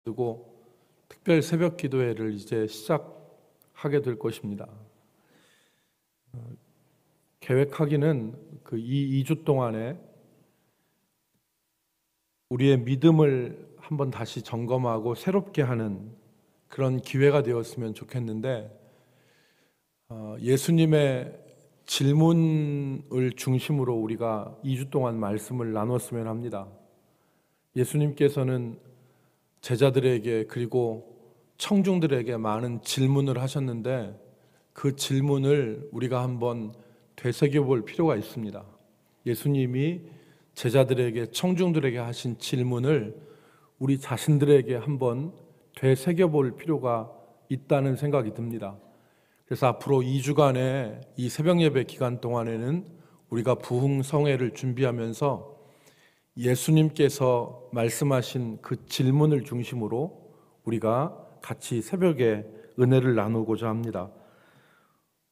두고 특별 새벽 기도회를 이제 시작하게 될 것입니다. 계획하기는 이 2주 동안에 우리의 믿음을 한번 다시 점검하고 새롭게 하는 그런 기회가 되었으면 좋겠는데, 예수님의 질문을 중심으로 우리가 2주 동안 말씀을 나눴으면 합니다. 예수님께서는 제자들에게 그리고 청중들에게 많은 질문을 하셨는데, 그 질문을 우리가 한번 되새겨볼 필요가 있습니다. 예수님이 제자들에게, 청중들에게 하신 질문을 우리 자신들에게 한번 되새겨볼 필요가 있다는 생각이 듭니다. 그래서 앞으로 2주간의 이 새벽 예배 기간 동안에는 우리가 부흥성회를 준비하면서 예수님께서 말씀하신 그 질문을 중심으로 우리가 같이 새벽에 은혜를 나누고자 합니다.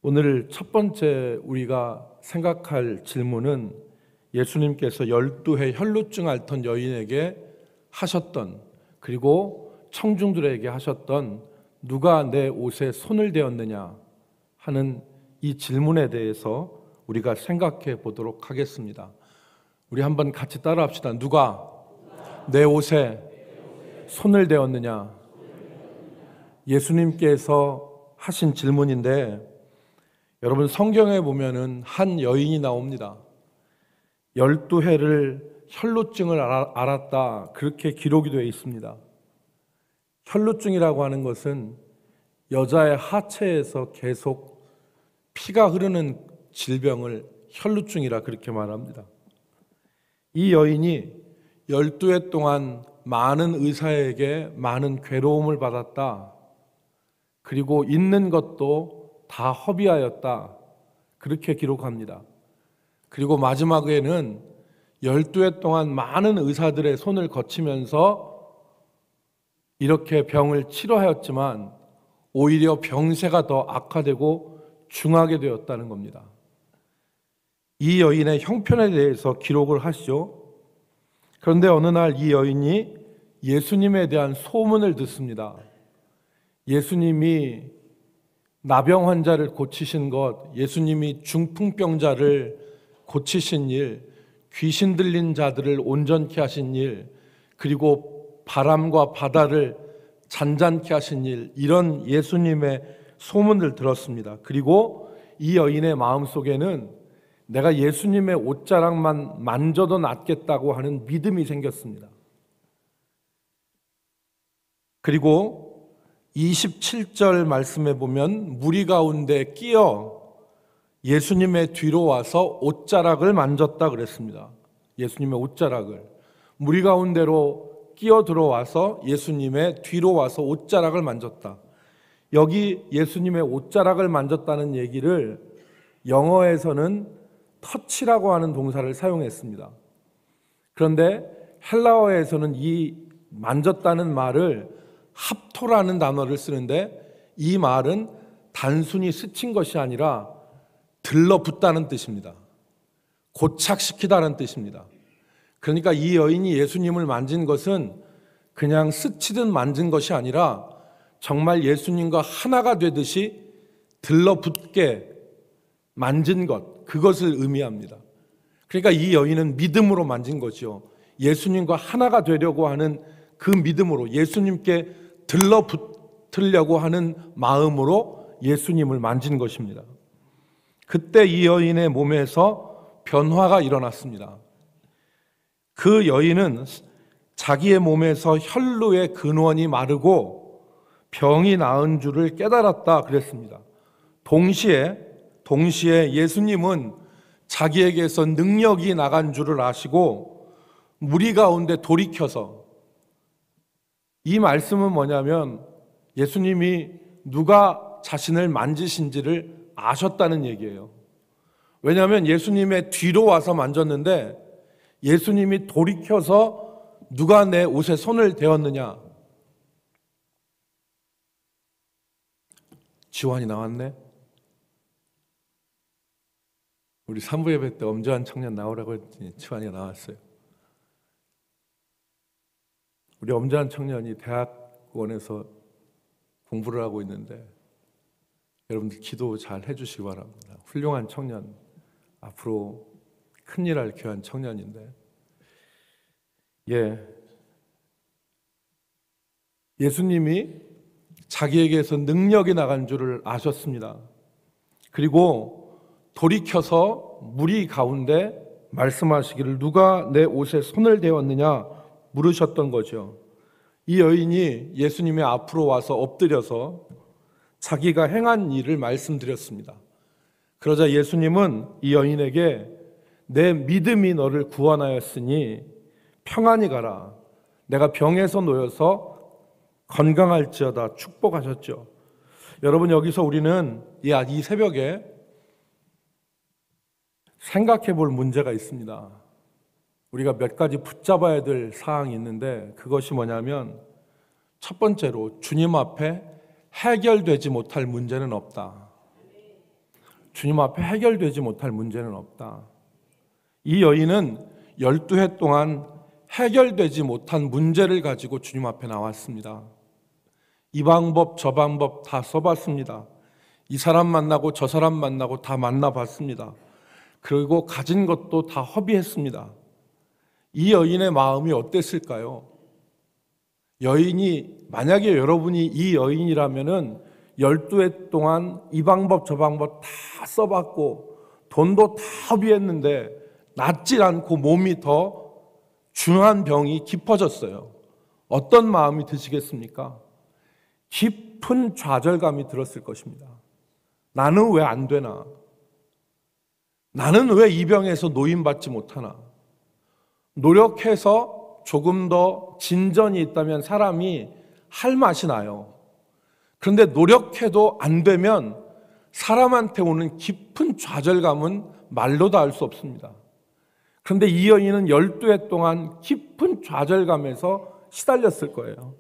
오늘 첫 번째 우리가 생각할 질문은 예수님께서 12해 혈루증 앓던 여인에게 하셨던, 그리고 청중들에게 하셨던 누가 내 옷에 손을 대었느냐 하는 이 질문에 대해서 우리가 생각해 보도록 하겠습니다. 우리 한번 같이 따라합시다. 누가 내 옷에 손을 대었느냐? 예수님께서 하신 질문인데, 여러분 성경에 보면은 한 여인이 나옵니다. 12해를 혈루증을 앓았다, 그렇게 기록이 되어 있습니다. 혈루증이라고 하는 것은 여자의 하체에서 계속 피가 흐르는 질병을 혈루증이라 그렇게 말합니다. 이 여인이 12해 동안 많은 의사에게 많은 괴로움을 받았다, 그리고 있는 것도 다 허비하였다, 그렇게 기록합니다. 그리고 마지막에는 12해 동안 많은 의사들의 손을 거치면서 이렇게 병을 치료하였지만 오히려 병세가 더 악화되고 중하게 되었다는 겁니다. 이 여인의 형편에 대해서 기록을 하시죠. 그런데 어느 날 이 여인이 예수님에 대한 소문을 듣습니다. 예수님이 나병 환자를 고치신 것, 예수님이 중풍병자를 고치신 일, 귀신 들린 자들을 온전케 하신 일, 그리고 바람과 바다를 잔잔케 하신 일, 이런 예수님의 소문을 들었습니다. 그리고 이 여인의 마음속에는 내가 예수님의 옷자락만 만져도 낫겠다고 하는 믿음이 생겼습니다. 그리고 27절 말씀에 보면 무리 가운데 끼어 예수님의 뒤로 와서 옷자락을 만졌다 그랬습니다. 예수님의 옷자락을 무리 가운데로 끼어 들어와서 예수님의 뒤로 와서 옷자락을 만졌다. 여기 예수님의 옷자락을 만졌다는 얘기를 영어에서는 터치라고 하는 동사를 사용했습니다. 그런데 헬라어에서는 이 만졌다는 말을 합토라는 단어를 쓰는데, 이 말은 단순히 스친 것이 아니라 들러붙다는 뜻입니다. 고착시키다는 뜻입니다. 그러니까 이 여인이 예수님을 만진 것은 그냥 스치듯 만진 것이 아니라 정말 예수님과 하나가 되듯이 들러붙게 만진 것, 그것을 의미합니다. 그러니까 이 여인은 믿음으로 만진 거죠. 예수님과 하나가 되려고 하는 그 믿음으로, 예수님께 들러붙으려고 하는 마음으로 예수님을 만진 것입니다. 그때 이 여인의 몸에서 변화가 일어났습니다. 그 여인은 자기의 몸에서 혈루의 근원이 마르고 병이 나은 줄을 깨달았다 그랬습니다. 동시에 예수님은 자기에게서 능력이 나간 줄을 아시고 무리 가운데 돌이켜서, 이 말씀은 뭐냐면 예수님이 누가 자신을 만지신지를 아셨다는 얘기예요. 왜냐하면 예수님의 뒤로 와서 만졌는데 예수님이 돌이켜서 누가 내 옷에 손을 대었느냐. 지환이 나왔네. 우리 3부 예배 때 엄주한 청년 나오라고 했더니 지환이가 나왔어요. 우리 엄지한 청년이 대학원에서 공부를 하고 있는데 여러분들 기도 잘 해주시기 바랍니다. 훌륭한 청년, 앞으로 큰일 할 귀한 청년인데 예수님이 자기에게서 능력이 나간 줄을 아셨습니다. 그리고 돌이켜서 무리 가운데 말씀하시기를 누가 내 옷에 손을 대었느냐 물으셨던 거죠. 이 여인이 예수님의 앞으로 와서 엎드려서 자기가 행한 일을 말씀드렸습니다. 그러자 예수님은 이 여인에게 내 믿음이 너를 구원하였으니 평안히 가라. 내가 병에서 놓여서 건강할지어다 축복하셨죠. 여러분, 여기서 우리는 이 새벽에 생각해 볼 문제가 있습니다. 우리가 몇 가지 붙잡아야 될 사항이 있는데 그것이 뭐냐면 첫 번째로 주님 앞에 해결되지 못할 문제는 없다. 주님 앞에 해결되지 못할 문제는 없다. 이 여인은 12해 동안 해결되지 못한 문제를 가지고 주님 앞에 나왔습니다. 이 방법 저 방법 다 써봤습니다. 이 사람 만나고 저 사람 만나고 다 만나봤습니다. 그리고 가진 것도 다 허비했습니다. 이 여인의 마음이 어땠을까요? 만약에 여러분이 이 여인이라면은 12해 동안 이 방법 저 방법 다 써봤고 돈도 다 허비했는데 낫질 않고 몸이 더 중한 병이 깊어졌어요. 어떤 마음이 드시겠습니까? 깊은 좌절감이 들었을 것입니다. 나는 왜 안 되나? 나는 왜 이 병에서 노인받지 못하나? 노력해서 조금 더 진전이 있다면 사람이 할 맛이 나요. 그런데 노력해도 안 되면 사람한테 오는 깊은 좌절감은 말로 다 할 수 없습니다. 그런데 이 여인은 12해 동안 깊은 좌절감에서 시달렸을 거예요.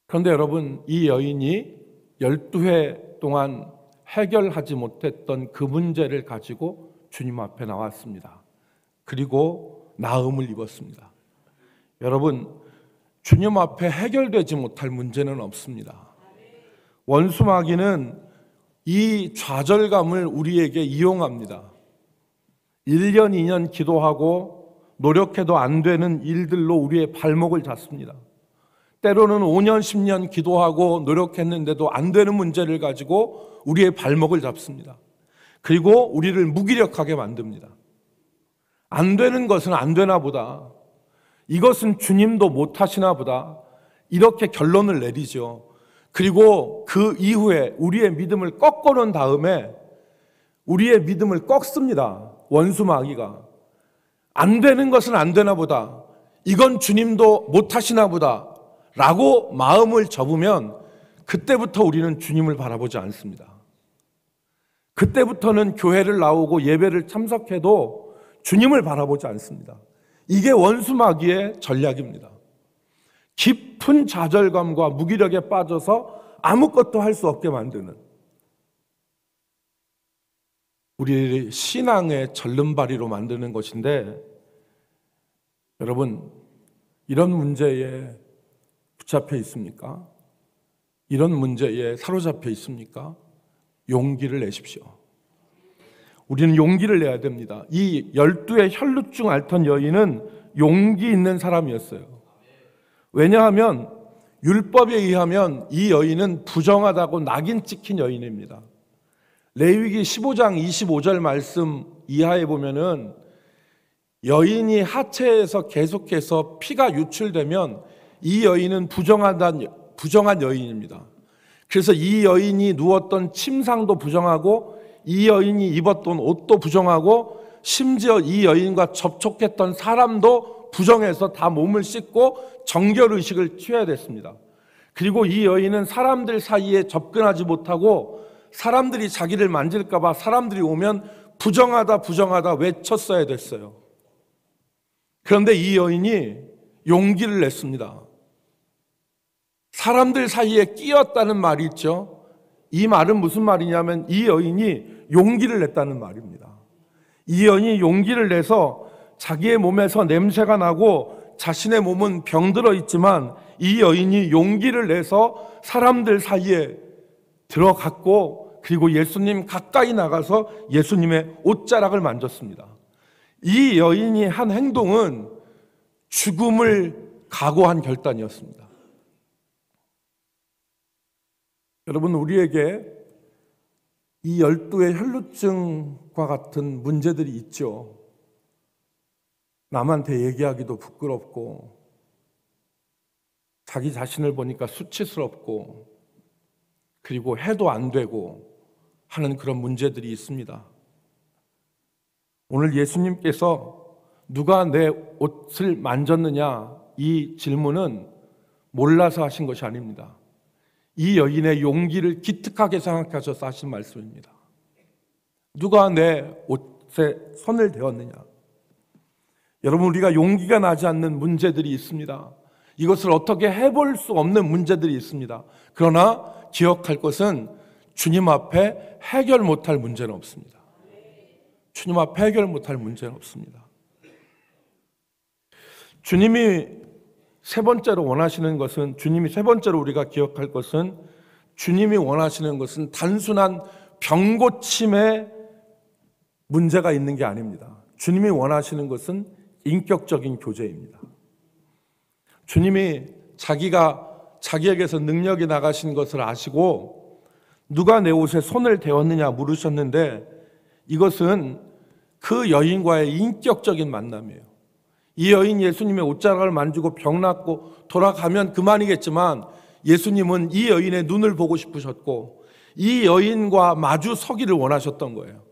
그런데 여러분, 이 여인이 12해 동안 해결하지 못했던 그 문제를 가지고 주님 앞에 나왔습니다. 그리고 나음을 입었습니다. 여러분, 주님 앞에 해결되지 못할 문제는 없습니다. 원수 마귀는 이 좌절감을 우리에게 이용합니다. 1년, 2년 기도하고 노력해도 안 되는 일들로 우리의 발목을 잡습니다. 때로는 5년, 10년 기도하고 노력했는데도 안 되는 문제를 가지고 우리의 발목을 잡습니다. 그리고 우리를 무기력하게 만듭니다. 안 되는 것은 안 되나 보다. 이것은 주님도 못하시나 보다. 이렇게 결론을 내리죠. 그리고 그 이후에 우리의 믿음을 꺾어놓은 다음에 우리의 믿음을 꺾습니다. 원수 마귀가. 안 되는 것은 안 되나 보다. 이건 주님도 못하시나 보다. 라고 마음을 접으면 그때부터 우리는 주님을 바라보지 않습니다. 그때부터는 교회를 나오고 예배를 참석해도 주님을 바라보지 않습니다. 이게 원수 마귀의 전략입니다. 깊은 좌절감과 무기력에 빠져서 아무것도 할 수 없게 만드는, 우리 신앙의 절름발이로 만드는 것인데, 여러분, 이런 문제에 붙잡혀 있습니까? 이런 문제에 사로잡혀 있습니까? 용기를 내십시오. 우리는 용기를 내야 됩니다. 이 12의 혈루증 앓던 여인은 용기 있는 사람이었어요. 왜냐하면 율법에 의하면 이 여인은 부정하다고 낙인 찍힌 여인입니다. 레위기 15장 25절 말씀 이하에 보면은 여인이 하체에서 계속해서 피가 유출되면 이 여인은 부정한 여인입니다. 그래서 이 여인이 누웠던 침상도 부정하고 이 여인이 입었던 옷도 부정하고 심지어 이 여인과 접촉했던 사람도 부정해서 다 몸을 씻고 정결의식을 취해야 됐습니다. 그리고 이 여인은 사람들 사이에 접근하지 못하고 사람들이 자기를 만질까 봐 사람들이 오면 부정하다 외쳤어야 됐어요. 그런데 이 여인이 용기를 냈습니다. 사람들 사이에 끼었다는 말이 있죠. 이 말은 무슨 말이냐면 이 여인이 용기를 냈다는 말입니다. 이 여인이 용기를 내서 자기의 몸에서 냄새가 나고 자신의 몸은 병들어 있지만 이 여인이 용기를 내서 사람들 사이에 들어갔고 그리고 예수님 가까이 나가서 예수님의 옷자락을 만졌습니다. 이 여인이 한 행동은 죽음을 각오한 결단이었습니다. 여러분, 우리에게 이 12의 혈루증과 같은 문제들이 있죠. 남한테 얘기하기도 부끄럽고 자기 자신을 보니까 수치스럽고 그리고 해도 안 되고 하는 그런 문제들이 있습니다. 오늘 예수님께서 누가 내 옷을 만졌느냐 이 질문은 몰라서 하신 것이 아닙니다. 이 여인의 용기를 기특하게 생각하셔서 하신 말씀입니다. 누가 내 옷에 손을 대었느냐. 여러분, 우리가 용기가 나지 않는 문제들이 있습니다. 이것을 어떻게 해볼 수 없는 문제들이 있습니다. 그러나 기억할 것은 주님 앞에 해결 못할 문제는 없습니다. 주님 앞에 해결 못할 문제는 없습니다. 주님이 세 번째로 원하시는 것은, 주님이 세 번째로 우리가 기억할 것은, 주님이 원하시는 것은 단순한 병고침에 문제가 있는 게 아닙니다. 주님이 원하시는 것은 인격적인 교제입니다. 주님이 자기에게서 능력이 나가신 것을 아시고 누가 내 옷에 손을 대었느냐 물으셨는데, 이것은 그 여인과의 인격적인 만남이에요. 이 여인 예수님의 옷자락을 만지고 병 낫고 돌아가면 그만이겠지만 예수님은 이 여인의 눈을 보고 싶으셨고 이 여인과 마주 서기를 원하셨던 거예요.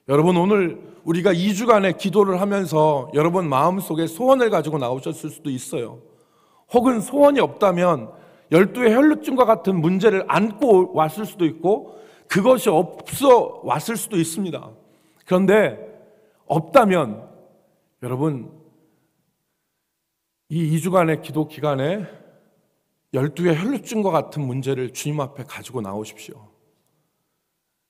여러분, 오늘 우리가 2주간의 기도를 하면서 여러분 마음속에 소원을 가지고 나오셨을 수도 있어요. 혹은 소원이 없다면 12의 혈루증과 같은 문제를 안고 왔을 수도 있고 그것이 없어 왔을 수도 있습니다. 그런데 없다면 여러분, 이 2주간의 기도 기간에 12의 혈루증과 같은 문제를 주님 앞에 가지고 나오십시오.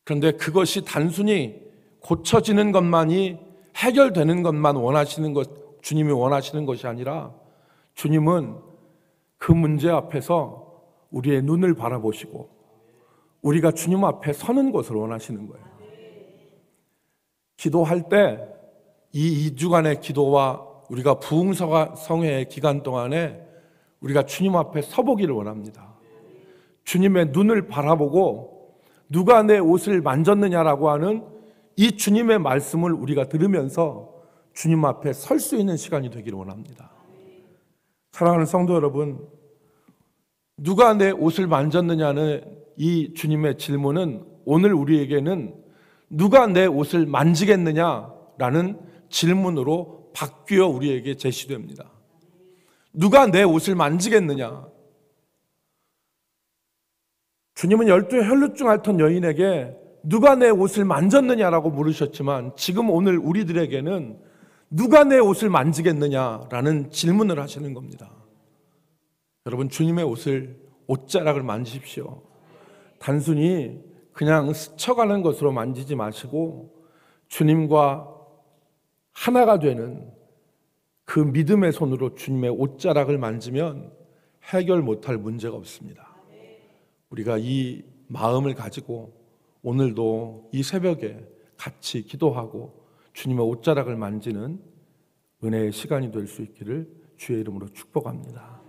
그런데 그것이 단순히 고쳐지는 것만이 해결되는 것만 원하시는 것, 주님이 원하시는 것이 아니라 주님은 그 문제 앞에서 우리의 눈을 바라보시고 우리가 주님 앞에 서는 것을 원하시는 거예요. 기도할 때 이 2주간의 기도와 우리가 부흥성회의 기간 동안에 우리가 주님 앞에 서보기를 원합니다. 주님의 눈을 바라보고 누가 내 옷을 만졌느냐라고 하는 이 주님의 말씀을 우리가 들으면서 주님 앞에 설 수 있는 시간이 되기를 원합니다. 사랑하는 성도 여러분, 누가 내 옷을 만졌느냐는 이 주님의 질문은 오늘 우리에게는 누가 내 옷을 만지겠느냐라는 질문으로 바뀌어 우리에게 제시됩니다. 누가 내 옷을 만지겠느냐? 주님은 12의 혈루증 앓던 여인에게 누가 내 옷을 만졌느냐라고 물으셨지만 지금 오늘 우리들에게는 누가 내 옷을 만지겠느냐라는 질문을 하시는 겁니다. 여러분, 주님의 옷자락을 만지십시오. 단순히 그냥 스쳐가는 것으로 만지지 마시고 주님과 하나가 되는 그 믿음의 손으로 주님의 옷자락을 만지면 해결 못할 문제가 없습니다. 우리가 이 마음을 가지고 오늘도 이 새벽에 같이 기도하고 주님의 옷자락을 만지는 은혜의 시간이 될 수 있기를 주의 이름으로 축복합니다.